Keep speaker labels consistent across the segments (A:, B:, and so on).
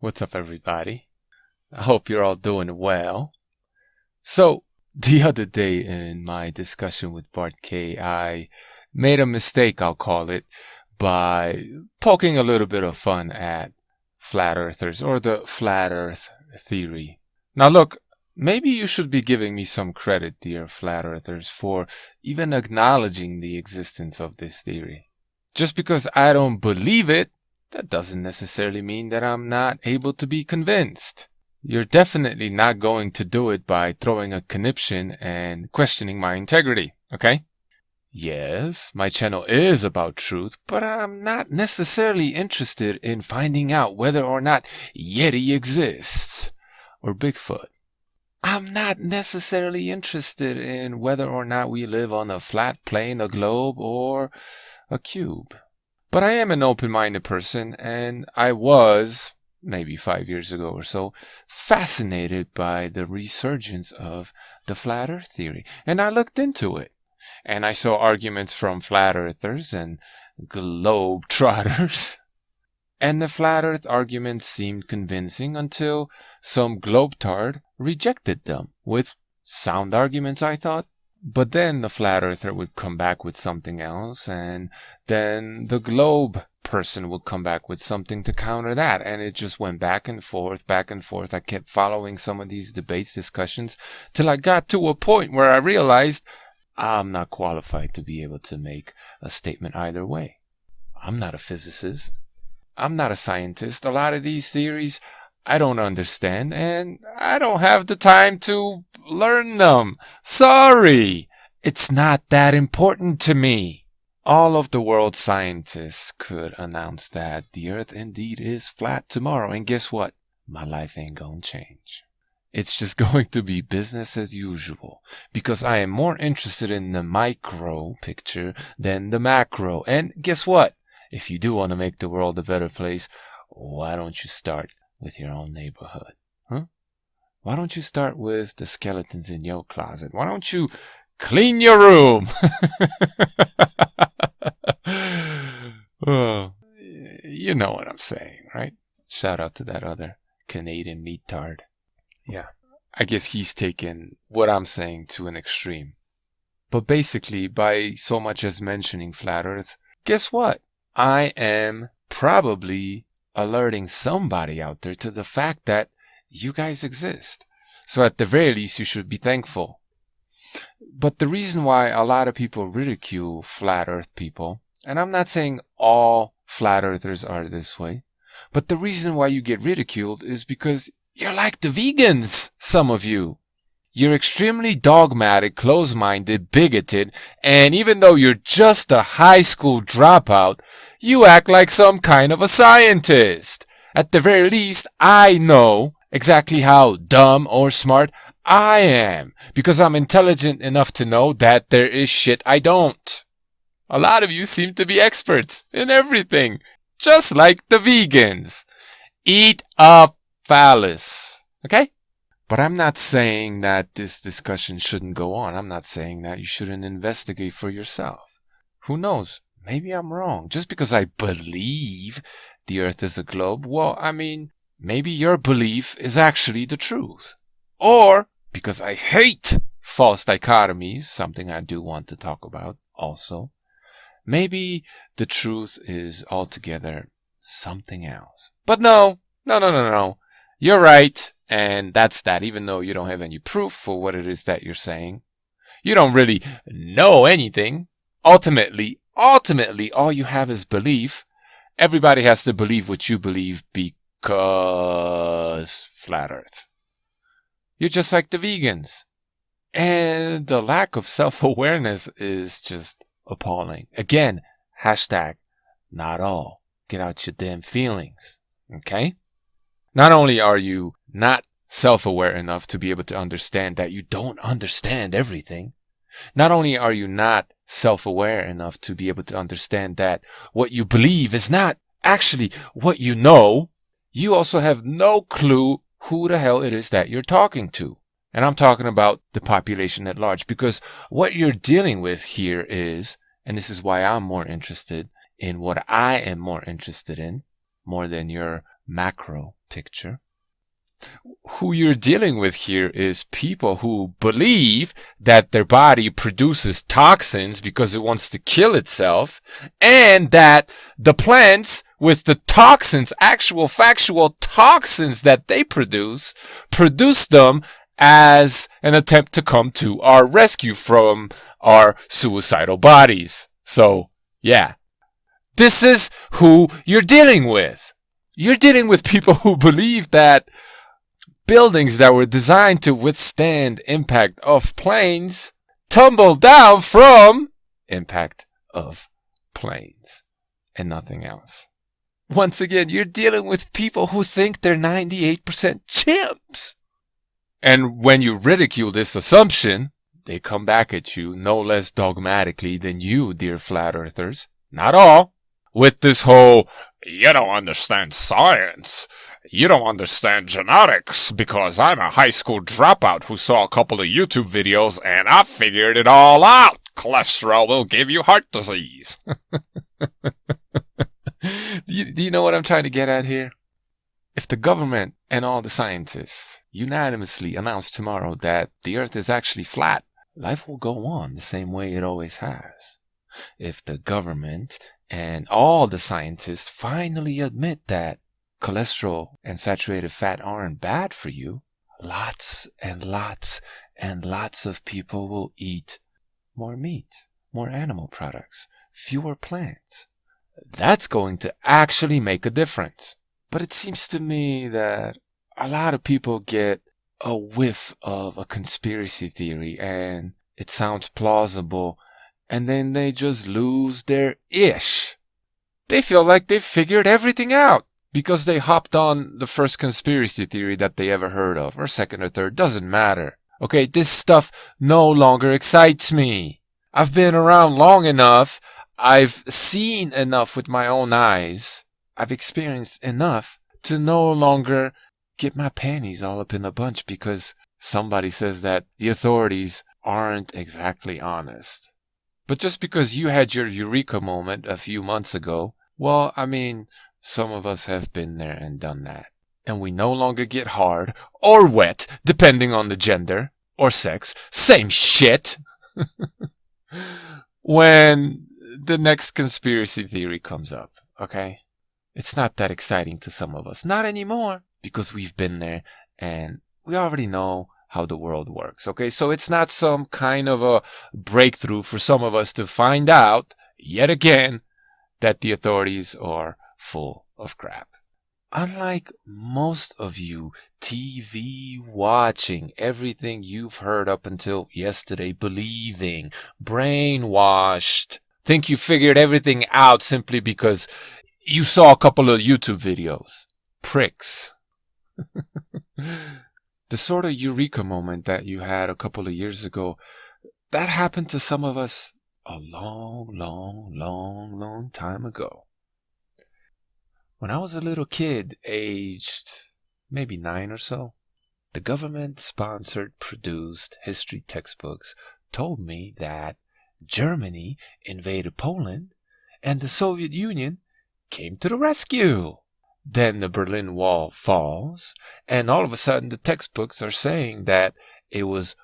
A: What's up, everybody? I hope you're all doing well. So, the other day in my discussion with Bart K, I made a mistake, I'll call it, by poking a little bit of fun at flat earthers or the flat earth theory. Now, look, maybe you should be giving me some credit, dear flat earthers, for even acknowledging the existence of this theory. Just because I don't believe it, that doesn't necessarily mean that I'm not able to be convinced. You're definitely not going to do it by throwing a conniption and questioning my integrity, okay? Yes, my channel is about truth, but I'm not necessarily interested in finding out whether or not Yeti exists or Bigfoot. I'm not necessarily interested in whether or not we live on a flat plane, a globe, or a cube. But I am an open-minded person, and I was, maybe 5 years ago or so, fascinated by the resurgence of the flat earth theory. And I looked into it, and I saw arguments from flat earthers and globe trotters. And the flat earth arguments seemed convincing until some globetard rejected them with sound arguments, I thought. But then the flat earther would come back with something else, and then the globe person would come back with something to counter that, and it just went back and forth, back and forth. I kept following some of these debates, discussions, till I got to a point where I realized I'm not qualified to be able to make a statement either way. I'm not a physicist. I'm not a scientist. A lot of these theories I don't understand, and I don't have the time to learn them. Sorry, it's not that important to me. All of the world's scientists could announce that the earth indeed is flat tomorrow, and guess what? My life ain't gonna change. It's just going to be business as usual, because I am more interested in the micro picture than the macro. And guess what? If you do want to make the world a better place, why don't you start with your own neighborhood? Huh? Why don't you start with the skeletons in your closet? Why don't you clean your room? Oh, you know what I'm saying, right? Shout out to that other Canadian meatard. Yeah, I guess he's taken what I'm saying to an extreme. But basically, by so much as mentioning flat earth, guess what? I am probably alerting somebody out there to the fact that you guys exist. So at the very least, you should be thankful. But the reason why a lot of people ridicule flat earth people, and I'm not saying all flat earthers are this way, but the reason why you get ridiculed is because you're like the vegans, some of you. You're extremely dogmatic, close-minded, bigoted, and even though you're just a high school dropout, you act like some kind of a scientist. At the very least, I know exactly how dumb or smart I am, because I'm intelligent enough to know that there is shit I don't. A lot of you seem to be experts in everything, just like the vegans. Eat a phallus, okay? But I'm not saying that this discussion shouldn't go on. I'm not saying that you shouldn't investigate for yourself. Who knows? Maybe I'm wrong. Just because I believe the earth is a globe, well, I mean, maybe your belief is actually the truth. Or because I hate false dichotomies, something I do want to talk about also, maybe the truth is altogether something else. But no. You're right. And that's that, even though you don't have any proof for what it is that you're saying. You don't really know anything. Ultimately, all you have is belief. Everybody has to believe what you believe because flat earth. You're just like the vegans. And the lack of self-awareness is just appalling. Again, hashtag not all. Get out your damn feelings. Okay? Not only are you not self-aware enough to be able to understand that you don't understand everything, not only are you not self-aware enough to be able to understand that what you believe is not actually what you know, you also have no clue who the hell it is that you're talking to. And I'm talking about the population at large, because what you're dealing with here is, and this is why I'm more interested in what I am more interested in, more than your macro picture. Who you're dealing with here is people who believe that their body produces toxins because it wants to kill itself, and that the plants with the toxins, actual factual toxins that they produce them as an attempt to come to our rescue from our suicidal bodies. So, yeah. This is who you're dealing with. You're dealing with people who believe that buildings that were designed to withstand impact of planes tumble down from impact of planes and nothing else. Once again, you're dealing with people who think they're 98% chimps. And when you ridicule this assumption, they come back at you no less dogmatically than you, dear flat earthers. Not all. With this whole, you don't understand science. You don't understand genetics because I'm a high school dropout who saw a couple of YouTube videos and I figured it all out. Cholesterol will give you heart disease. Do you know what I'm trying to get at here? If the government and all the scientists unanimously announce tomorrow that the earth is actually flat, life will go on the same way it always has. If the government and all the scientists finally admit that cholesterol and saturated fat aren't bad for you, lots and lots and lots of people will eat more meat, more animal products, fewer plants. That's going to actually make a difference. But it seems to me that a lot of people get a whiff of a conspiracy theory and it sounds plausible, and then they just lose their ish. They feel like they've figured everything out because they hopped on the first conspiracy theory that they ever heard of, or second or third, doesn't matter. Okay, this stuff no longer excites me. I've been around long enough. I've seen enough with my own eyes. I've experienced enough to no longer get my panties all up in a bunch because somebody says that the authorities aren't exactly honest. But just because you had your eureka moment a few months ago, well, I mean, some of us have been there and done that. And we no longer get hard or wet, depending on the gender or sex. Same shit. When the next conspiracy theory comes up, okay? It's not that exciting to some of us. Not anymore, because we've been there and we already know how the world works, okay? So it's not some kind of a breakthrough for some of us to find out, yet again, that the authorities are full of crap. Unlike most of you TV watching, everything you've heard up until yesterday, believing, brainwashed, think you figured everything out simply because you saw a couple of YouTube videos. Pricks. The sort of eureka moment that you had a couple of years ago, that happened to some of us a long time ago. When I was a little kid, aged maybe 9 or so, the government-sponsored, produced history textbooks told me that Germany invaded Poland and the Soviet Union came to the rescue. Then the Berlin Wall falls, and all of a sudden the textbooks are saying that it was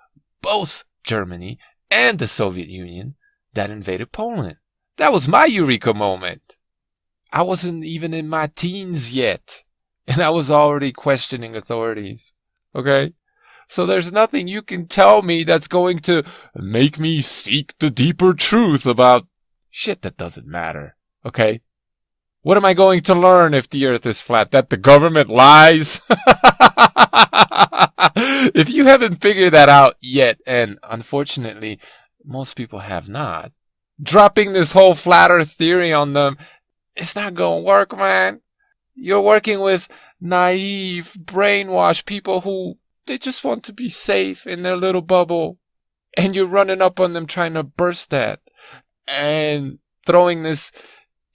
A: both Germany and the Soviet Union that invaded Poland. That was my eureka moment. I wasn't even in my teens yet, and I was already questioning authorities. Okay? So there's nothing you can tell me that's going to make me seek the deeper truth about shit that doesn't matter. Okay? What am I going to learn if the earth is flat? That the government lies? If you haven't figured that out yet, and unfortunately, most people have not, dropping this whole flat earth theory on them, it's not going to work, man. You're working with naive, brainwashed people who, they just want to be safe in their little bubble. And you're running up on them trying to burst that. And throwing this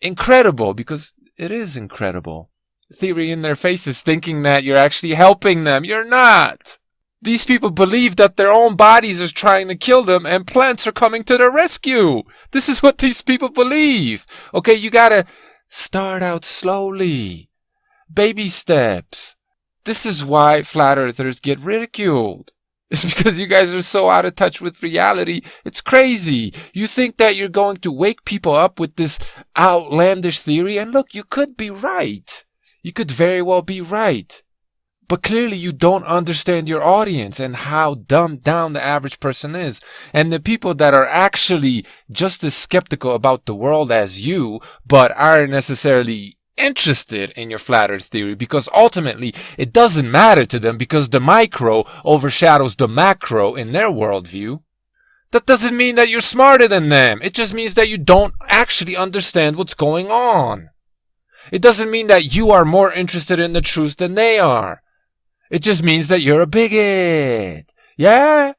A: incredible, because it is incredible, theory in their faces, thinking that you're actually helping them. You're not. These people believe that their own bodies are trying to kill them and plants are coming to their rescue. This is what these people believe. Okay, you gotta start out slowly. Baby steps. This is why flat earthers get ridiculed. It's because you guys are so out of touch with reality. It's crazy. You think that you're going to wake people up with this outlandish theory, and look, you could be right. You could very well be right. But clearly you don't understand your audience and how dumbed down the average person is. And the people that are actually just as skeptical about the world as you, but aren't necessarily interested in your flat earth theory, because ultimately it doesn't matter to them because the micro overshadows the macro in their worldview. That doesn't mean that you're smarter than them. It just means that you don't actually understand what's going on. It doesn't mean that you are more interested in the truth than they are. It just means that you're a bigot. Yeah?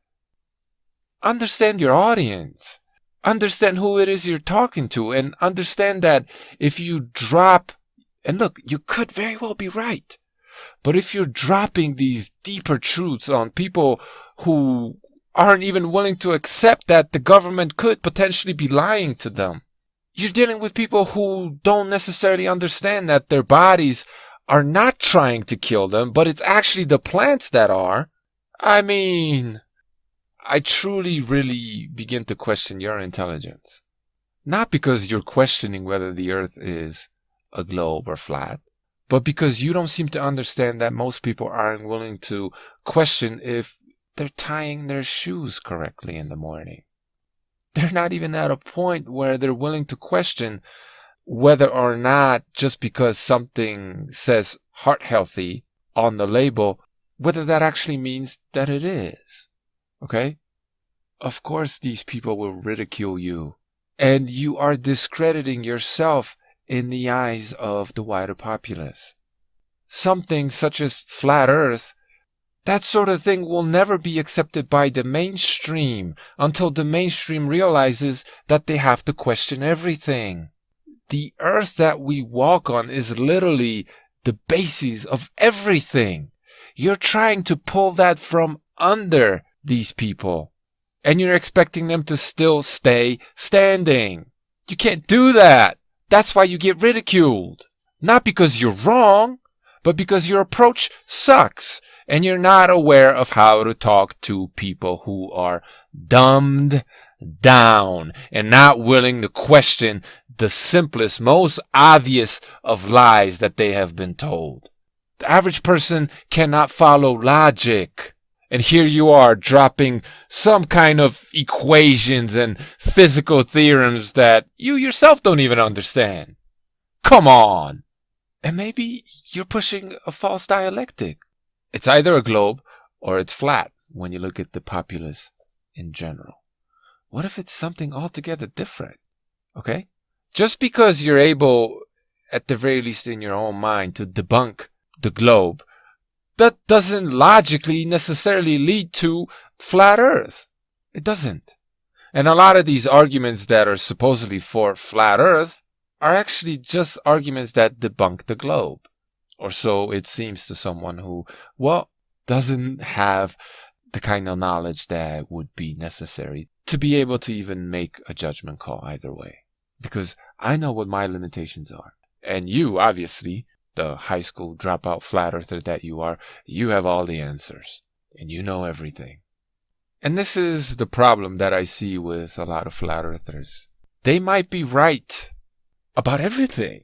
A: Understand your audience. Understand who it is you're talking to, and understand that if you drop, and look, you could very well be right, but if you're dropping these deeper truths on people who aren't even willing to accept that the government could potentially be lying to them, you're dealing with people who don't necessarily understand that their bodies are not trying to kill them, but it's actually the plants that are. I mean, I truly really begin to question your intelligence. Not because you're questioning whether the earth is a globe or flat, but because you don't seem to understand that most people aren't willing to question if they're tying their shoes correctly in the morning. They're not even at a point where they're willing to question whether or not, just because something says heart healthy on the label, whether that actually means that it is. Okay? Of course these people will ridicule you, and you are discrediting yourself in the eyes of the wider populace. Something such as flat earth, that sort of thing will never be accepted by the mainstream until the mainstream realizes that they have to question everything. The earth that we walk on is literally the basis of everything. You're trying to pull that from under these people, and you're expecting them to still stay standing. You can't do that. That's why you get ridiculed. Not because you're wrong, but because your approach sucks, and you're not aware of how to talk to people who are dumbed down and not willing to question the simplest, most obvious of lies that they have been told. The average person cannot follow logic. And here you are dropping some kind of equations and physical theorems that you yourself don't even understand. Come on. And maybe you're pushing a false dialectic. It's either a globe or it's flat when you look at the populace in general. What if it's something altogether different? Okay? Just because you're able, at the very least in your own mind, to debunk the globe, that doesn't logically necessarily lead to flat earth. It doesn't. And a lot of these arguments that are supposedly for flat earth are actually just arguments that debunk the globe. Or so it seems to someone who, well, doesn't have the kind of knowledge that would be necessary to be able to even make a judgment call either way. Because I know what my limitations are. And you, obviously, the high school dropout flat earther that you are, you have all the answers. And you know everything. And this is the problem that I see with a lot of flat earthers. They might be right about everything.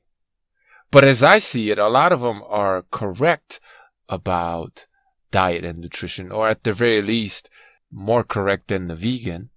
A: But as I see it, a lot of them are correct about diet and nutrition, or at the very least, more correct than the vegan.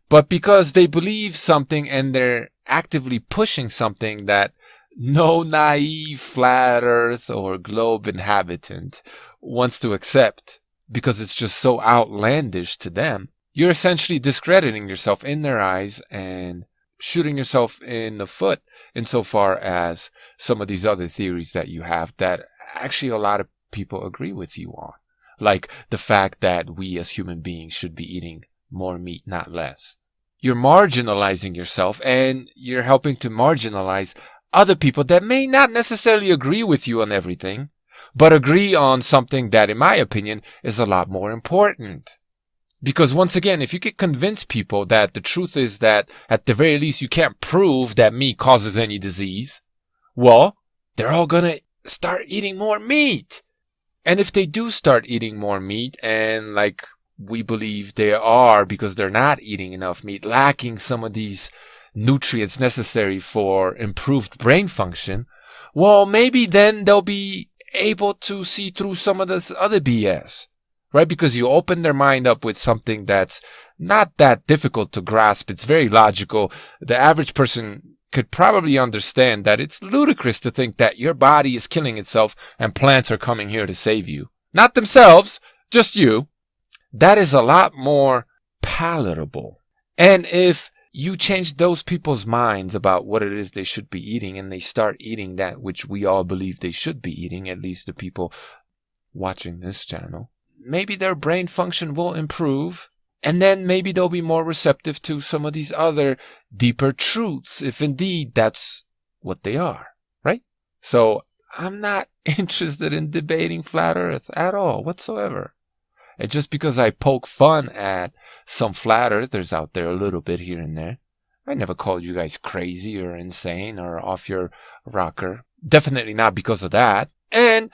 A: But because they believe something and they're actively pushing something that no naive flat earth or globe inhabitant wants to accept, because it's just so outlandish to them, you're essentially discrediting yourself in their eyes and shooting yourself in the foot insofar as some of these other theories that you have that actually a lot of people agree with you on. Like the fact that we as human beings should be eating more meat, not less. You're marginalizing yourself, and you're helping to marginalize other people that may not necessarily agree with you on everything, but agree on something that, in my opinion, is a lot more important. Because once again, if you can convince people that the truth is that at the very least you can't prove that meat causes any disease, well, they're all gonna start eating more meat. And if they do start eating more meat, and like we believe they are because they're not eating enough meat, lacking some of these nutrients necessary for improved brain function, well, maybe then they'll be able to see through some of this other BS, right? Because you open their mind up with something that's not that difficult to grasp. It's very logical. The average person could probably understand that it's ludicrous to think that your body is killing itself and plants are coming here to save you. Not themselves, just you. That is a lot more palatable. And if you change those people's minds about what it is they should be eating, and they start eating that which we all believe they should be eating, at least the people watching this channel, maybe their brain function will improve, and then maybe they'll be more receptive to some of these other deeper truths, if indeed that's what they are, right? So I'm not interested in debating flat earth at all whatsoever. And just because I poke fun at some flat earthers out there a little bit here and there, I never called you guys crazy or insane or off your rocker. Definitely not because of that. And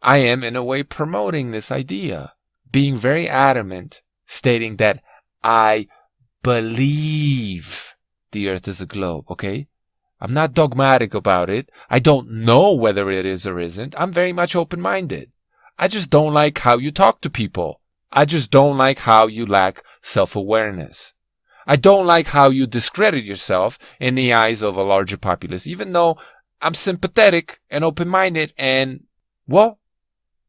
A: I am in a way promoting this idea, being very adamant, stating that I believe the earth is a globe, okay? I'm not dogmatic about it. I don't know whether it is or isn't. I'm very much open-minded. I just don't like how you talk to people. I just don't like how you lack self-awareness. I don't like how you discredit yourself in the eyes of a larger populace, even though I'm sympathetic and open-minded and, well,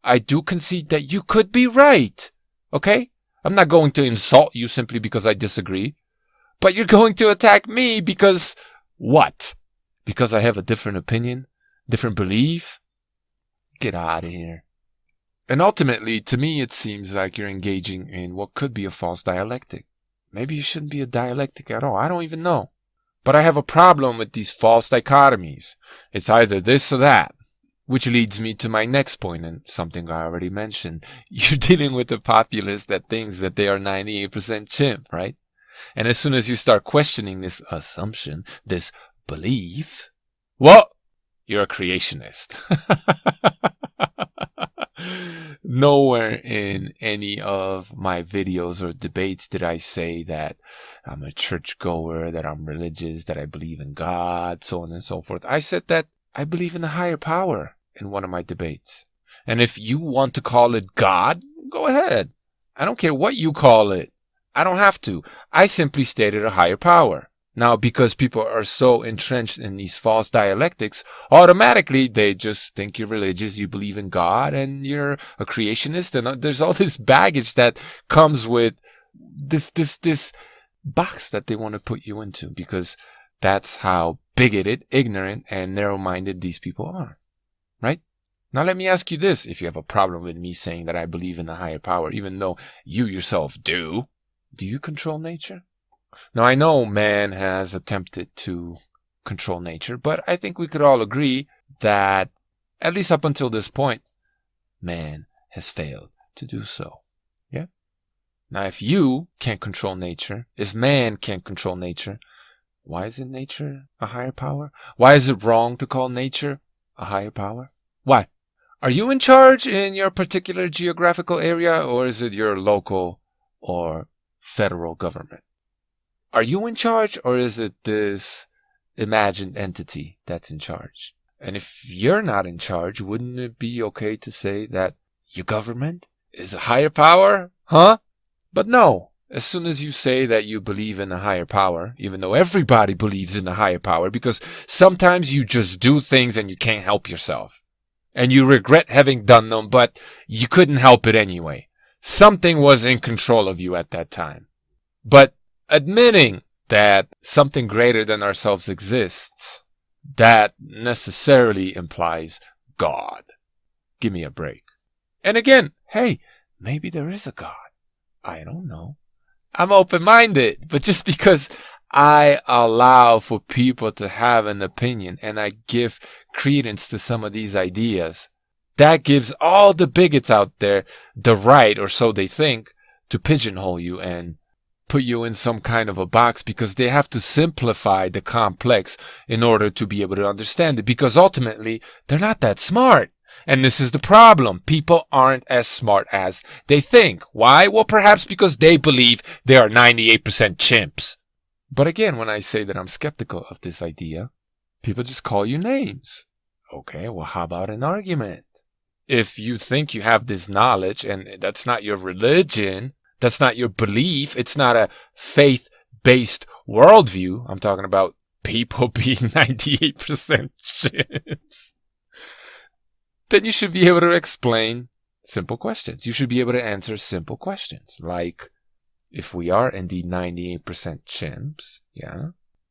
A: I do concede that you could be right, okay? I'm not going to insult you simply because I disagree, but you're going to attack me because what? Because I have a different opinion, different belief? Get out of here. And ultimately, to me, it seems like you're engaging in what could be a false dialectic. Maybe you shouldn't be a dialectic at all. I don't even know. But I have a problem with these false dichotomies. It's either this or that. Which leads me to my next point, and something I already mentioned. You're dealing with a populace that thinks that they are 98% chimp, right? And as soon as you start questioning this assumption, this belief, well, you're a creationist. Nowhere in any of my videos or debates did I say that I'm a churchgoer, that I'm religious, that I believe in God, so on and so forth. I said that I believe in a higher power in one of my debates. And if you want to call it God, go ahead. I don't care what you call it. I don't have to. I simply stated a higher power. Now, because people are so entrenched in these false dialectics, automatically they just think you're religious, you believe in God, and you're a creationist, and there's all this baggage that comes with this box that they want to put you into, because that's how bigoted, ignorant, and narrow-minded these people are, right? Now let me ask you this, if you have a problem with me saying that I believe in a higher power, even though you yourself do you control nature? Now, I know man has attempted to control nature, but I think we could all agree that, at least up until this point, man has failed to do so. Yeah? Now, if you can't control nature, if man can't control nature, why isn't nature a higher power? Why is it wrong to call nature a higher power? Why? Are you in charge in your particular geographical area, or is it your local or federal government? Are you in charge, or is it this imagined entity that's in charge? And if you're not in charge, wouldn't it be okay to say that your government is a higher power? Huh? But no. As soon as you say that you believe in a higher power, even though everybody believes in a higher power, because sometimes you just do things and you can't help yourself. And you regret having done them, but you couldn't help it anyway. Something was in control of you at that time. But admitting that something greater than ourselves exists, that necessarily implies God. Give me a break. And again, hey, maybe there is a God. I don't know. I'm open-minded, but just because I allow for people to have an opinion and I give credence to some of these ideas, that gives all the bigots out there the right, or so they think, to pigeonhole you and put you in some kind of a box because they have to simplify the complex in order to be able to understand it, because ultimately they're not that smart. And this is the problem. People aren't as smart as they think. Why? Well, perhaps because they believe they are 98% chimps. But again, when I say that I'm skeptical of this idea, people just call you names. Okay, well, how about an argument? If you think you have this knowledge and that's not your religion, that's not your belief, it's not a faith-based worldview, I'm talking about people being 98% chimps, then you should be able to explain simple questions. You should be able to answer simple questions. Like, if we are indeed 98% chimps, yeah,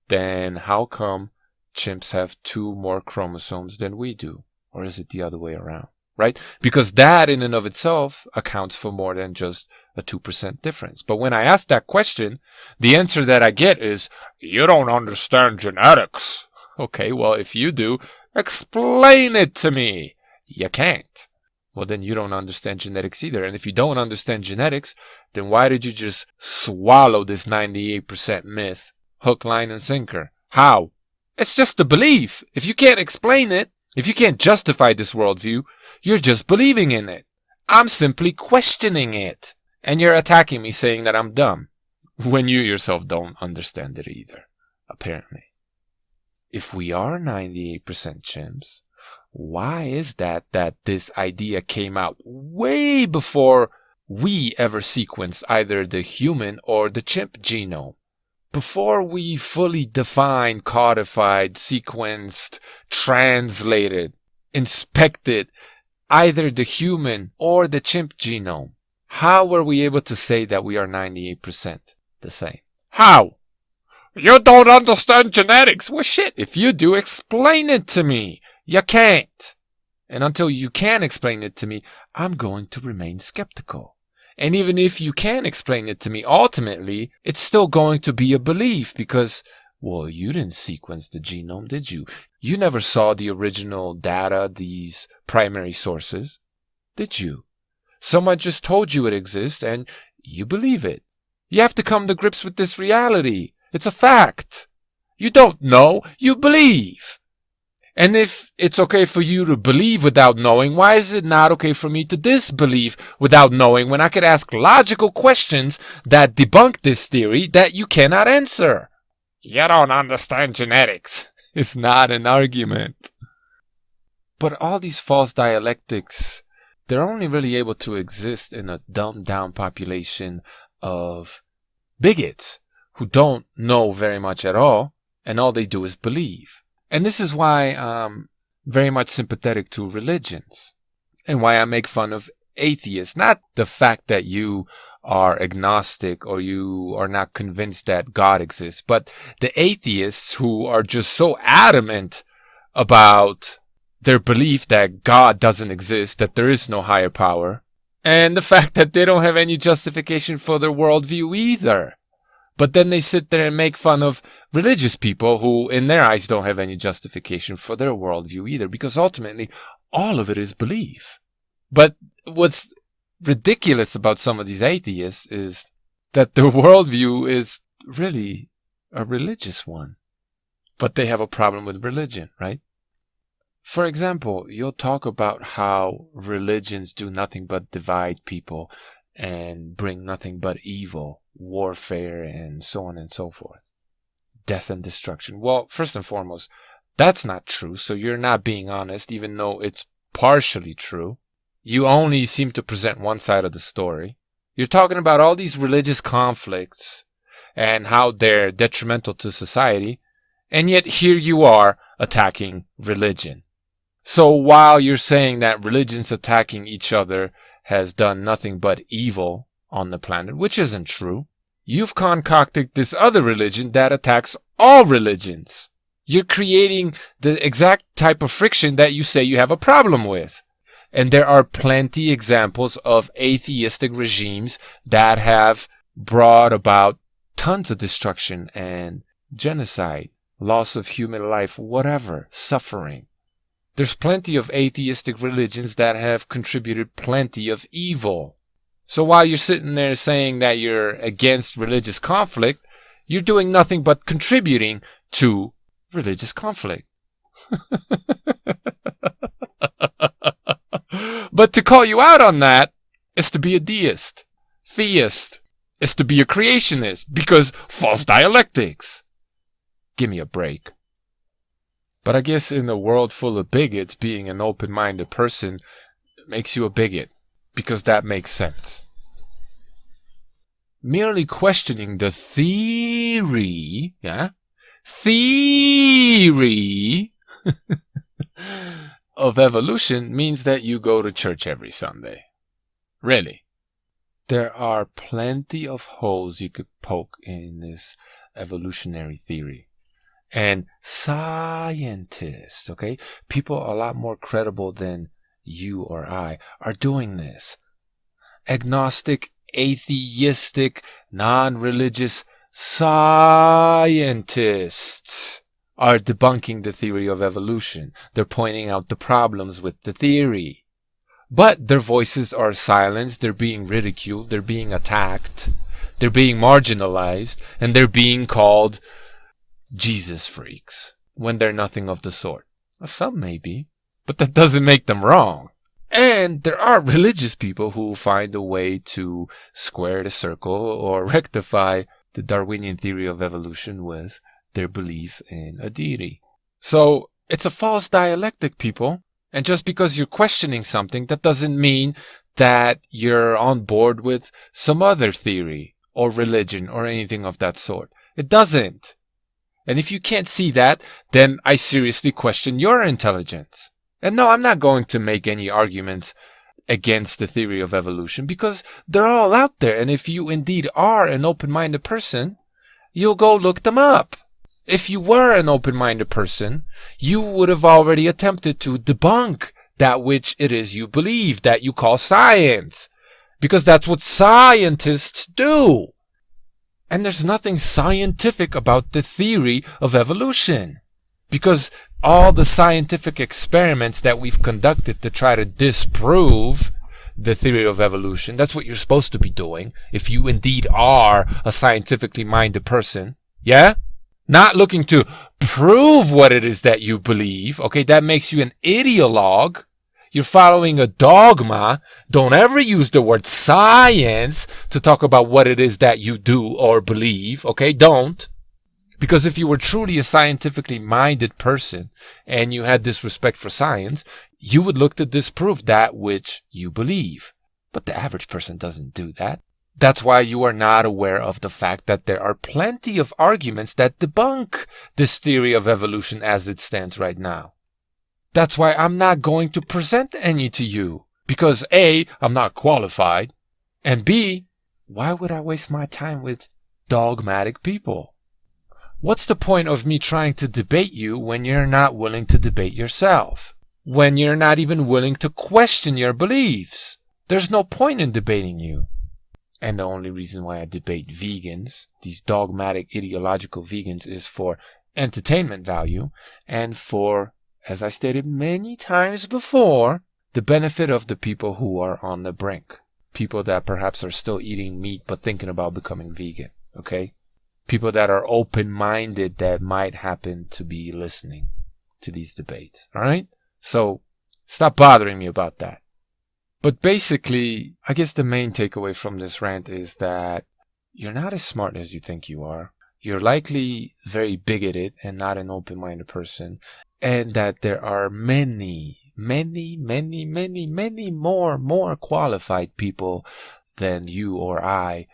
A: then how come chimps have 2 more chromosomes than we do? Or is it the other way around? Right? Because that in and of itself accounts for more than just a 2% difference. But when I ask that question, the answer that I get is, you don't understand genetics. Okay, well, if you do, explain it to me. You can't. Well, then you don't understand genetics either. And if you don't understand genetics, then why did you just swallow this 98% myth, hook, line, and sinker? How? It's just a belief. If you can't explain it, if you can't justify this worldview, you're just believing in it. I'm simply questioning it. And you're attacking me saying that I'm dumb, when you yourself don't understand it either, apparently. If we are 98% chimps, why is that this idea came out way before we ever sequenced either the human or the chimp genome? Before we fully defined, codified, sequenced, translated, inspected either the human or the chimp genome, how were we able to say that we are 98% the same? How? You don't understand genetics. Well, shit, if you do, explain it to me. You can't. And until you can explain it to me, I'm going to remain skeptical. And even if you can explain it to me, ultimately, it's still going to be a belief because, well, you didn't sequence the genome, did you? You never saw the original data, these primary sources, did you? Someone just told you it exists and you believe it. You have to come to grips with this reality. It's a fact. You don't know, you believe. And if it's okay for you to believe without knowing, why is it not okay for me to disbelieve without knowing when I could ask logical questions that debunk this theory that you cannot answer? You don't understand genetics. It's not an argument. But all these false dialectics, they're only really able to exist in a dumbed down population of bigots who don't know very much at all, and all they do is believe. And this is why I'm very much sympathetic to religions and why I make fun of atheists. Not the fact that you are agnostic or you are not convinced that God exists, but the atheists who are just so adamant about their belief that God doesn't exist, that there is no higher power, and the fact that they don't have any justification for their worldview either. But then they sit there and make fun of religious people who, in their eyes, don't have any justification for their worldview either, because ultimately, all of it is belief. But what's ridiculous about some of these atheists is that their worldview is really a religious one. But they have a problem with religion, right? For example, you'll talk about how religions do nothing but divide people and bring nothing but evil, warfare, and so on and so forth. Death and destruction. Well, first and foremost, that's not true, so you're not being honest, even though it's partially true. You only seem to present one side of the story. You're talking about all these religious conflicts and how they're detrimental to society, and yet here you are attacking religion. So while you're saying that religions attacking each other has done nothing but evil on the planet, which isn't true, you've concocted this other religion that attacks all religions. You're creating the exact type of friction that you say you have a problem with. And there are plenty examples of atheistic regimes that have brought about tons of destruction and genocide, loss of human life, whatever, suffering. There's plenty of atheistic religions that have contributed plenty of evil. So while you're sitting there saying that you're against religious conflict, you're doing nothing but contributing to religious conflict. But to call you out on that is to be a deist. Theist is to be a creationist, because false dialectics. Give me a break. But I guess in a world full of bigots, being an open-minded person makes you a bigot, because that makes sense. Merely questioning the theory of evolution means that you go to church every Sunday. Really. There are plenty of holes you could poke in this evolutionary theory. And scientists, okay, people a lot more credible than you or I are doing this. Agnostic, atheistic, non-religious scientists are debunking the theory of evolution. They're pointing out the problems with the theory. But their voices are silenced, they're being ridiculed, they're being attacked, they're being marginalized, and they're being called Jesus freaks, when they're nothing of the sort. Well, some may be, but that doesn't make them wrong. And there are religious people who find a way to square the circle or rectify the Darwinian theory of evolution with their belief in a deity. So it's a false dialectic, people. And just because you're questioning something, that doesn't mean that you're on board with some other theory or religion or anything of that sort. It doesn't. And if you can't see that, then I seriously question your intelligence. And no, I'm not going to make any arguments against the theory of evolution, because they're all out there. And if you indeed are an open-minded person, you'll go look them up. If you were an open-minded person, you would have already attempted to debunk that which it is you believe, that you call science. Because that's what scientists do. And there's nothing scientific about the theory of evolution. Because all the scientific experiments that we've conducted to try to disprove the theory of evolution, that's what you're supposed to be doing if you indeed are a scientifically minded person. Yeah? Not looking to prove what it is that you believe. Okay, that makes you an ideologue. You're following a dogma. Don't ever use the word science to talk about what it is that you do or believe. Okay, don't. Because if you were truly a scientifically minded person and you had this respect for science, you would look to disprove that which you believe. But the average person doesn't do that. That's why you are not aware of the fact that there are plenty of arguments that debunk this theory of evolution as it stands right now. That's why I'm not going to present any to you. Because A, I'm not qualified. And B, why would I waste my time with dogmatic people? What's the point of me trying to debate you when you're not willing to debate yourself? When you're not even willing to question your beliefs? There's no point in debating you. And the only reason why I debate vegans, these dogmatic ideological vegans, is for entertainment value and for, as I stated many times before, the benefit of the people who are on the brink. People that perhaps are still eating meat but thinking about becoming vegan, okay? People that are open-minded that might happen to be listening to these debates, alright? So, stop bothering me about that. But basically, I guess the main takeaway from this rant is that you're not as smart as you think you are. You're likely very bigoted and not an open-minded person. And that there are many more qualified people than you or I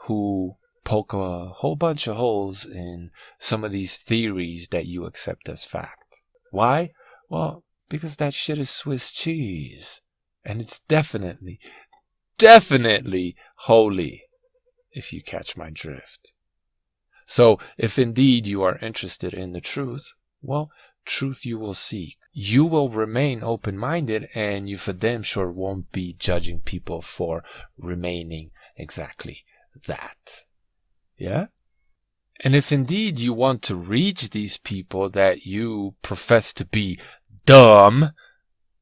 A: who poke a whole bunch of holes in some of these theories that you accept as fact. Why? Well, because that shit is Swiss cheese. And it's definitely holy, if you catch my drift. So, if indeed you are interested in the truth, well, truth you will seek. You will remain open-minded, and you for damn sure won't be judging people for remaining exactly that. Yeah? And if indeed you want to reach these people that you profess to be dumb,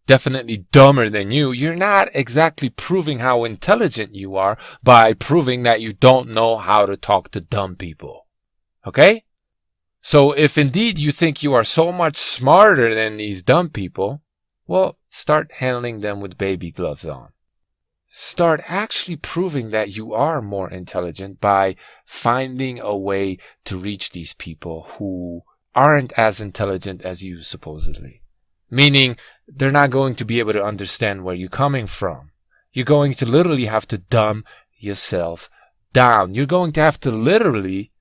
A: definitely dumber than you, you're not exactly proving how intelligent you are by proving that you don't know how to talk to dumb people. Okay? So if indeed you think you are so much smarter than these dumb people, well, start handling them with baby gloves on. Start actually proving that you are more intelligent by finding a way to reach these people who aren't as intelligent as you supposedly. Meaning, they're not going to be able to understand where you're coming from. You're going to literally have to dumb yourself down. You're going to have to literally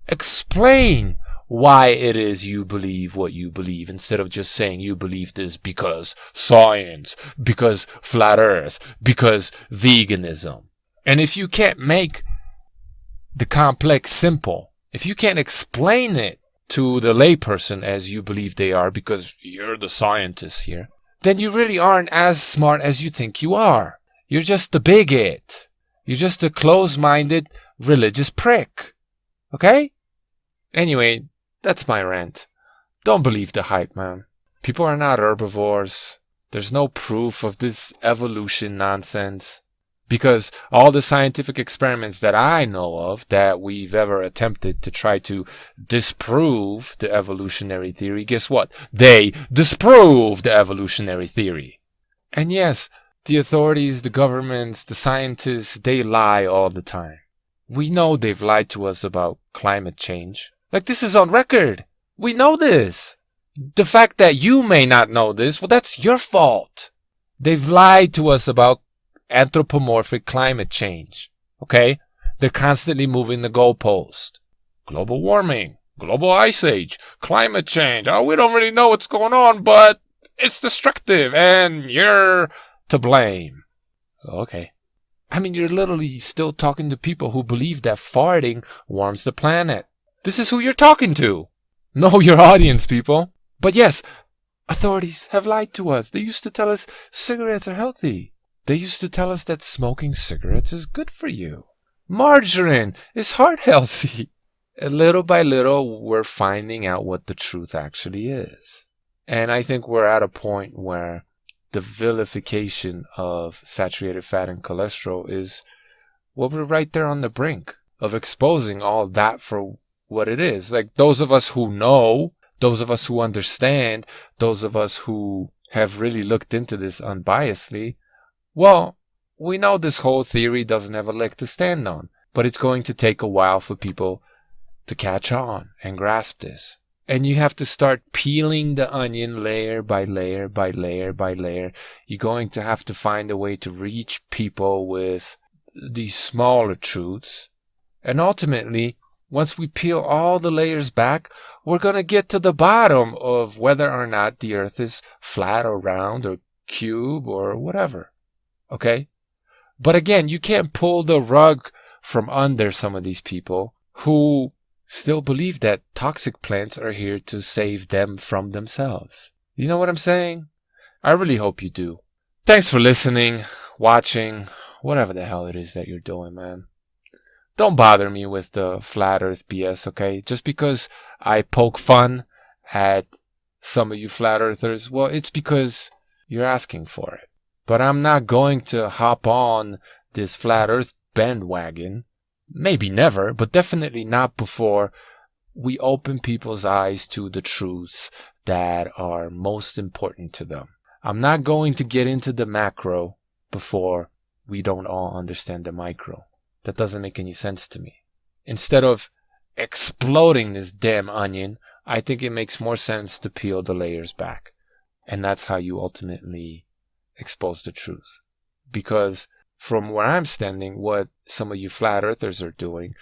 A: explain why it is you believe what you believe, instead of just saying you believe this because science, because flat earth, because veganism. And if you can't make the complex simple, if you can't explain it to the layperson as you believe they are because you're the scientist here, then you really aren't as smart as you think you are. You're just a bigot. You're just a close-minded religious prick. Okay? Anyway, that's my rant. Don't believe the hype, man. People are not herbivores. There's no proof of this evolution nonsense. Because all the scientific experiments that I know of that we've ever attempted to try to disprove the evolutionary theory, guess what? They disprove the evolutionary theory. And yes, the authorities, the governments, the scientists, they lie all the time. We know they've lied to us about climate change. Like, this is on record. We know this. The fact that you may not know this, well, that's your fault. They've lied to us about anthropomorphic climate change. Okay? They're constantly moving the goalpost. Global warming, global ice age, climate change. Oh, we don't really know what's going on, but it's destructive and you're to blame. Okay. I mean, you're literally still talking to people who believe that farting warms the planet. This is who you're talking to. Know your audience, people. But yes, authorities have lied to us. They used to tell us cigarettes are healthy. They used to tell us that smoking cigarettes is good for you. Margarine is heart healthy. And little by little, we're finding out what the truth actually is. And I think we're at a point where the vilification of saturated fat and cholesterol is, well, we're right there on the brink of exposing all that for what it is. Like, those of us who know, those of us who understand, those of us who have really looked into this unbiasedly, well, we know this whole theory doesn't have a leg to stand on, but it's going to take a while for people to catch on and grasp this. And you have to start peeling the onion layer by layer by layer by layer. You're going to have to find a way to reach people with these smaller truths. And ultimately, once we peel all the layers back, we're going to get to the bottom of whether or not the earth is flat or round or cube or whatever. Okay? But again, you can't pull the rug from under some of these people who still believe that toxic plants are here to save them from themselves. You know what I'm saying? I really hope you do. Thanks for listening, watching, whatever the hell it is that you're doing, man. Don't bother me with the flat earth BS, okay? Just because I poke fun at some of you flat earthers, well, it's because you're asking for it. But I'm not going to hop on this flat earth bandwagon. Maybe never, but definitely not before we open people's eyes to the truths that are most important to them. I'm not going to get into the macro before we don't all understand the micro. That doesn't make any sense to me. Instead of exploding this damn onion, I think it makes more sense to peel the layers back. And that's how you ultimately expose the truth. Because from where I'm standing, what some of you flat earthers are doing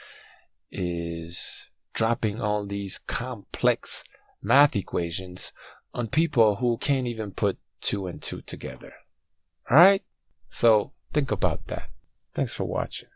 A: is dropping all these complex math equations on people who can't even put 2 and 2 together. Alright? So think about that. Thanks for watching.